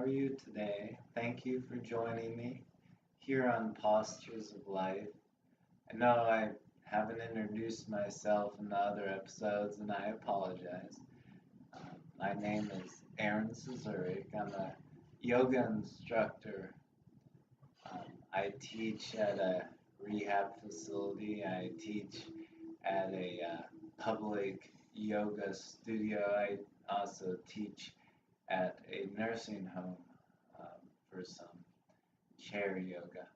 you today? Thank you for joining me here on Postures of Life. I know I haven't introduced myself in the other episodes, and I apologize. My name is Aaron Cesarik. I'm a yoga instructor. I teach at a rehab facility. I teach at a public yoga studio. I also teach at a nursing home for some chair yoga.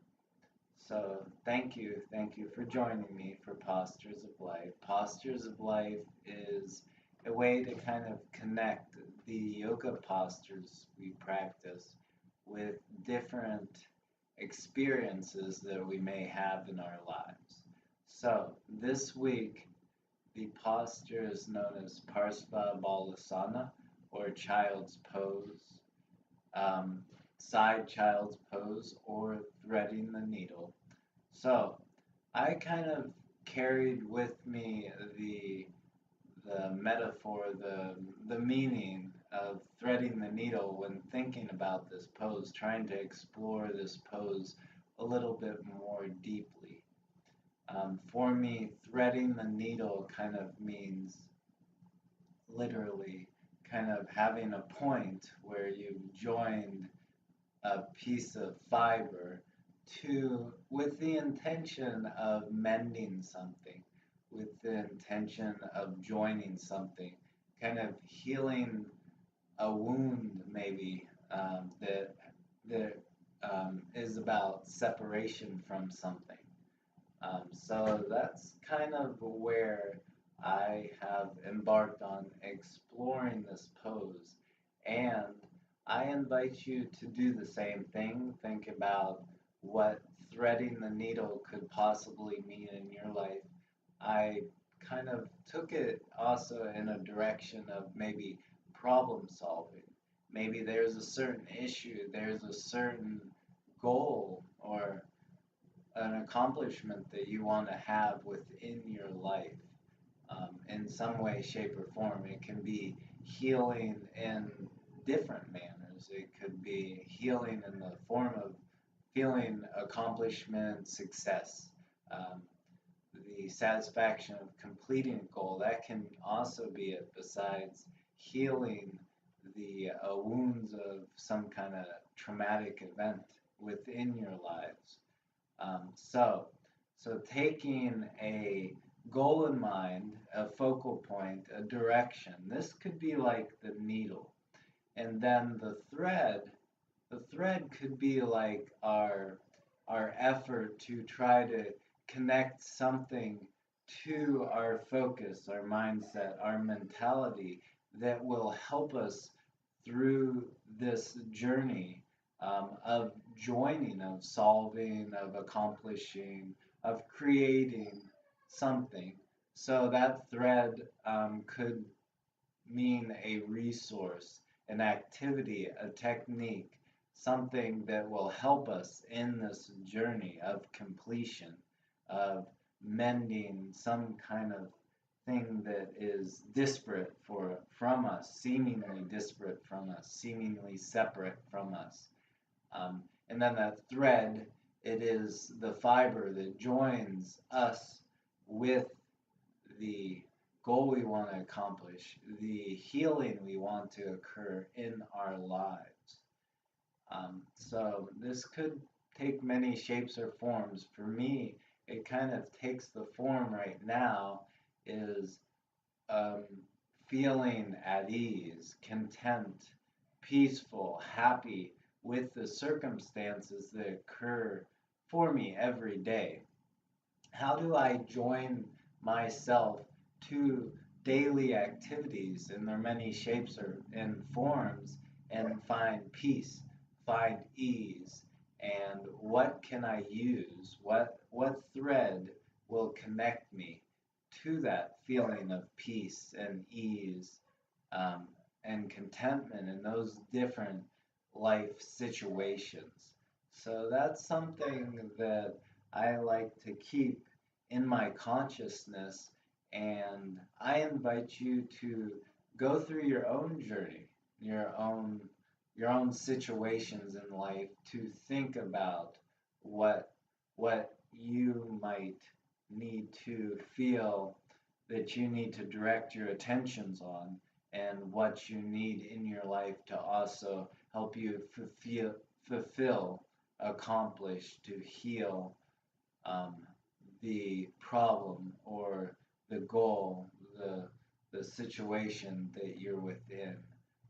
So thank you for joining me for Postures of Life. Postures of Life is a way to kind of connect the yoga postures we practice with different experiences that we may have in our lives. So this week, the posture is known as Parsva Balasana or child's pose, um, side child's pose, or threading the needle. So I kind of carried with me the metaphor, the meaning of threading the needle when thinking about this pose, trying to explore this pose a little bit more deeply. For me, threading the needle kind of means literally kind of having a point where you've joined a piece of fiber to with the intention of mending something, with the intention of joining something, kind of healing a wound maybe that is about separation from something. So that's kind of where I have embarked on exploring this pose. And I invite you to do the same thing. Think about what threading the needle could possibly mean in your life. I kind of took it also in a direction of maybe problem solving. Maybe there's a certain issue, there's a certain goal or an accomplishment that you want to have within your life in some way, shape, or form. It can be healing in different manners. It could be healing in the form of feeling accomplishment, success, um, the satisfaction of completing a goal. That can also be it, besides healing the wounds of some kind of traumatic event within your lives. So, so taking a goal in mind, a focal point, a direction. This could be like the needle, and then the thread. The thread could be like our effort to try to connect something to our focus, our mindset, our mentality that will help us through this journey of joining, of solving, of accomplishing, of creating something. So that thread could mean a resource, an activity, a technique, something that will help us in this journey of completion, of mending some kind of thing that is disparate from us, seemingly disparate from us, seemingly separate from us. And then that thread, it is the fiber that joins us with the goal we want to accomplish, the healing we want to occur in our lives. So this could take many shapes or forms. For me, it kind of takes the form right now is um, feeling at ease, content, peaceful, happy with the circumstances that occur for me every day. How do I join myself to daily activities in their many shapes or and forms and find peace, find ease, and what can I use? What thread will connect me to that feeling of peace and ease um, and contentment in those different life situations? So that's something that I like to keep in my consciousness, and I invite you to go through your own journey, your own your own situations in life to think about what what you might need to feel that you need to direct your attentions on, and what you need in your life to also help you fulfill, accomplish, to heal um, the problem or the goal, the situation that you're within.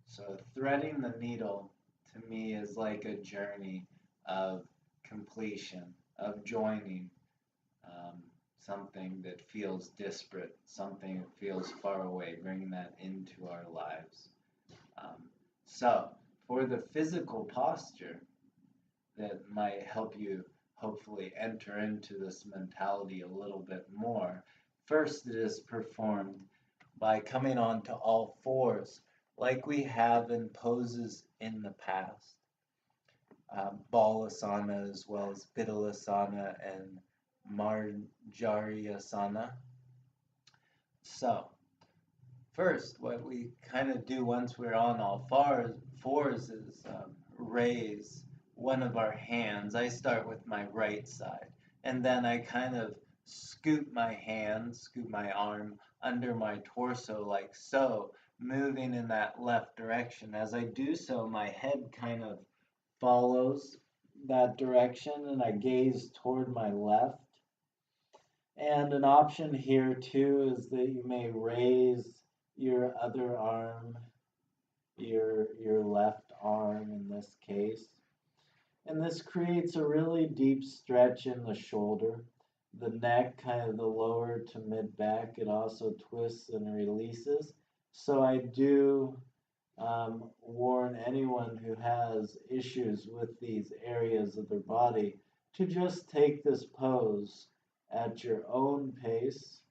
So threading the needle to me is like a journey of completion, of joining um, something that feels disparate, something that feels far away, bringing that into our lives. Um, so for the physical posture that might help you hopefully enter into this mentality a little bit more, first it is performed by coming onto all fours like we have in poses in the past. Balasana as well as Balasana and Marjaryasana. So, first, what we kind of do once we're on all fours is raise one of our hands. I start with my right side, and then I kind of scoop my arm under my torso like so, moving in that left direction. As I do so, my head kind of follows that direction, and I gaze toward my left. And an option here too is that you may raise your other arm, your left arm in this case. And this creates a really deep stretch in the shoulder, the neck, kind of the lower to mid back. It also twists and releases. So I do warn anyone who has issues with these areas of their body to just take this pose at your own pace,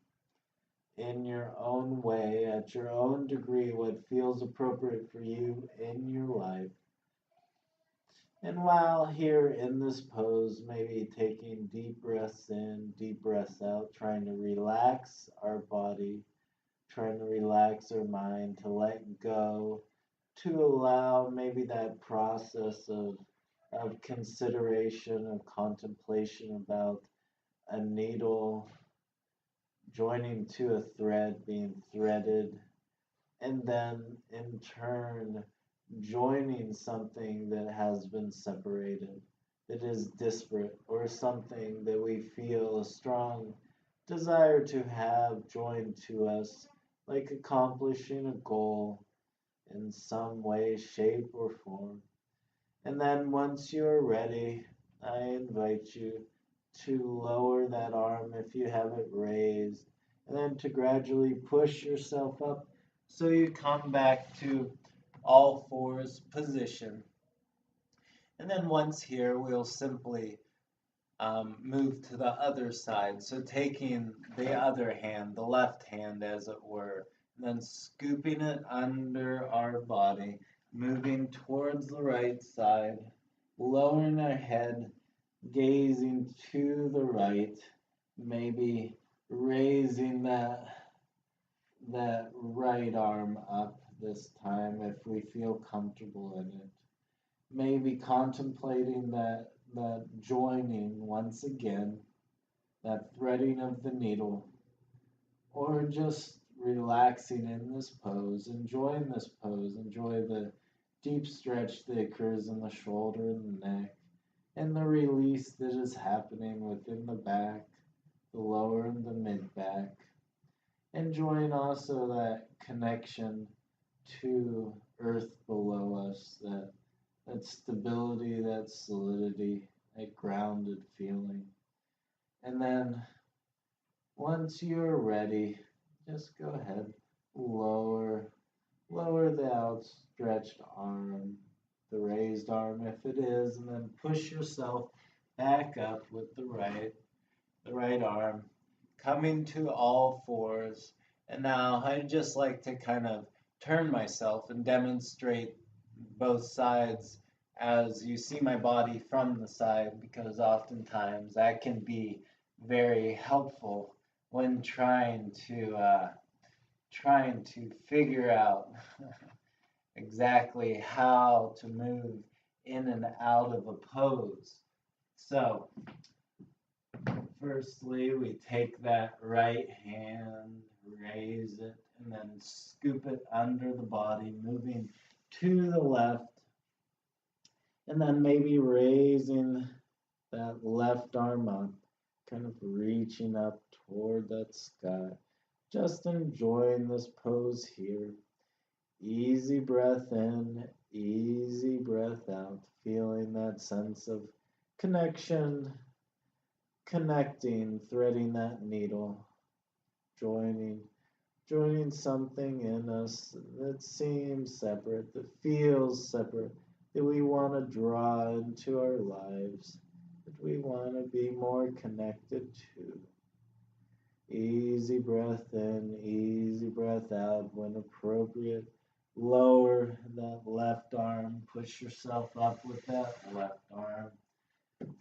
in your own way, at your own degree, what feels appropriate for you in your life. And while here in this pose, maybe taking deep breaths in, deep breaths out, trying to relax our body, trying to relax our mind, to let go, to allow maybe that process of consideration, of contemplation about a needle joining to a thread, being threaded, and then in turn joining something that has been separated, that is disparate, or something that we feel a strong desire to have joined to us, like accomplishing a goal in some way, shape, or form. And then once you're ready, I invite you to lower that arm if you have it raised, and then to gradually push yourself up so you come back to all fours position. And then once here, we'll simply move to the other side. So taking the other hand, the left hand as it were, and then scooping it under our body, moving towards the right side, lowering our head, gazing to the right, maybe raising that right arm up this time if we feel comfortable in it. Maybe contemplating that joining once again, that threading of the needle, or just relaxing in this pose, enjoying this pose, enjoy the deep stretch that occurs in the shoulder and the neck, and the release that is happening within the back, the lower and the mid back. Enjoying also that connection to earth below us, that stability, that solidity, that grounded feeling. And then once you're ready, just go ahead, lower the outstretched arm, the raised arm if it is, and then push yourself back up with the right arm, coming to all fours. And now I'd just like to kind of turn myself and demonstrate both sides as you see my body from the side, because oftentimes that can be very helpful when trying to figure out exactly how to move in and out of a pose. So, firstly, we take that right hand, raise it, and then scoop it under the body, moving to the left, and then maybe raising that left arm up, kind of reaching up toward that sky. Just enjoying this pose here. Easy breath in, easy breath out, feeling that sense of connection, connecting, threading that needle, joining, joining something in us that seems separate, that feels separate, that we want to draw into our lives, that we want to be more connected to. Easy breath in, easy breath out when appropriate. Lower that left arm, push yourself up with that left arm.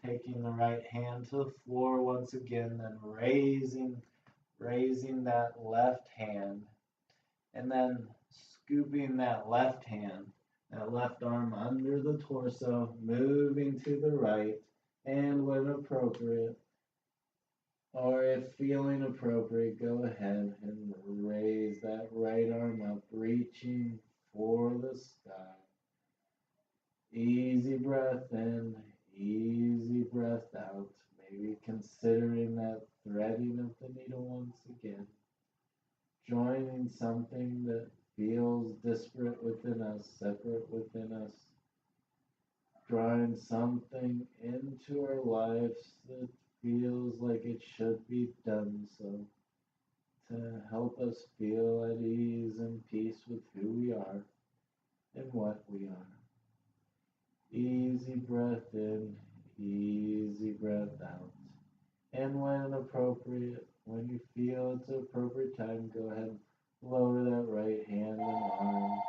Taking the right hand to the floor once again, then raising that left hand, and then scooping that left hand, that left arm under the torso, moving to the right, and when appropriate, or if feeling appropriate, go ahead and raise that right arm up, reaching for the sky. Easy breath in, easy breath out. Maybe considering that threading of the needle once again. Joining something that feels disparate within us, separate within us. Drawing something into our lives that feels like it should be done so, to help us feel at ease and peace with who we are and what we are. Easy breath in, easy breath out. And when appropriate, when you feel it's an appropriate time, go ahead and lower that right hand and arm.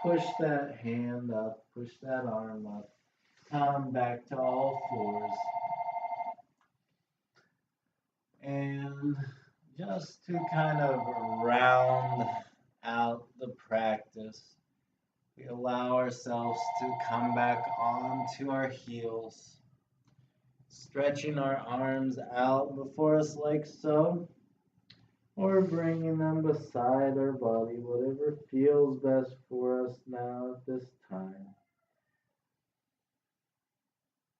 Push that hand up, push that arm up. Come back to all fours. And just to kind of round out the practice, we allow ourselves to come back onto our heels, stretching our arms out before us like so, or bringing them beside our body, whatever feels best for us now at this time.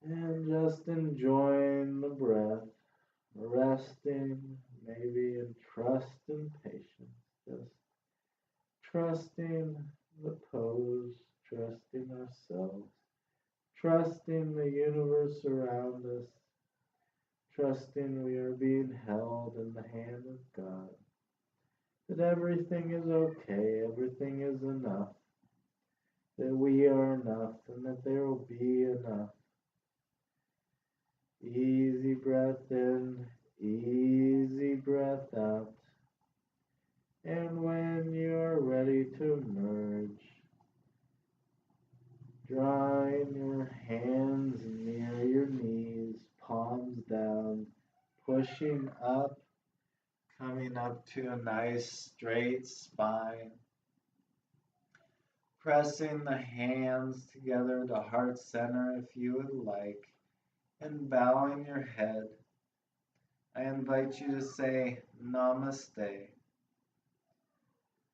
And just enjoying the breath, resting, maybe in trust and patience, just trusting the pose, trusting ourselves, trusting the universe around us, trusting we are being held in the hand of God, that everything is okay, everything is enough, that we are enough, and that there will be enough. Easy breath in, easy breath out. And when you're ready to merge, drawing your hands near your knees, palms down, pushing up, coming up to a nice straight spine. Pressing the hands together to heart center if you would like, and bowing your head. I invite you to say Namaste.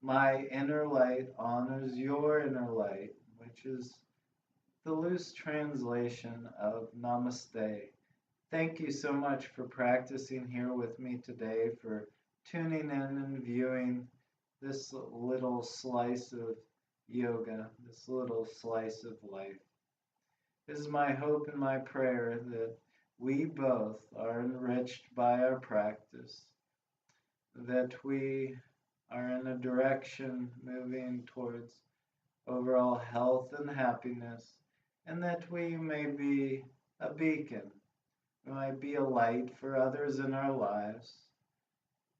My inner light honors your inner light, which is the loose translation of Namaste. Thank you so much for practicing here with me today, for tuning in and viewing this little slice of yoga, this little slice of life. It is my hope and my prayer that we both are enriched by our practice, that we are in a direction moving towards overall health and happiness, and that we may be a beacon, we might be a light for others in our lives,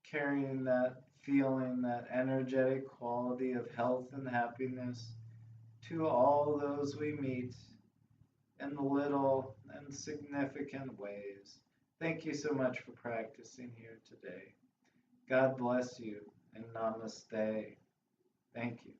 carrying that feeling, that energetic quality of health and happiness to all those we meet in little and significant ways. Thank you so much for practicing here today. God bless you and namaste. Thank you.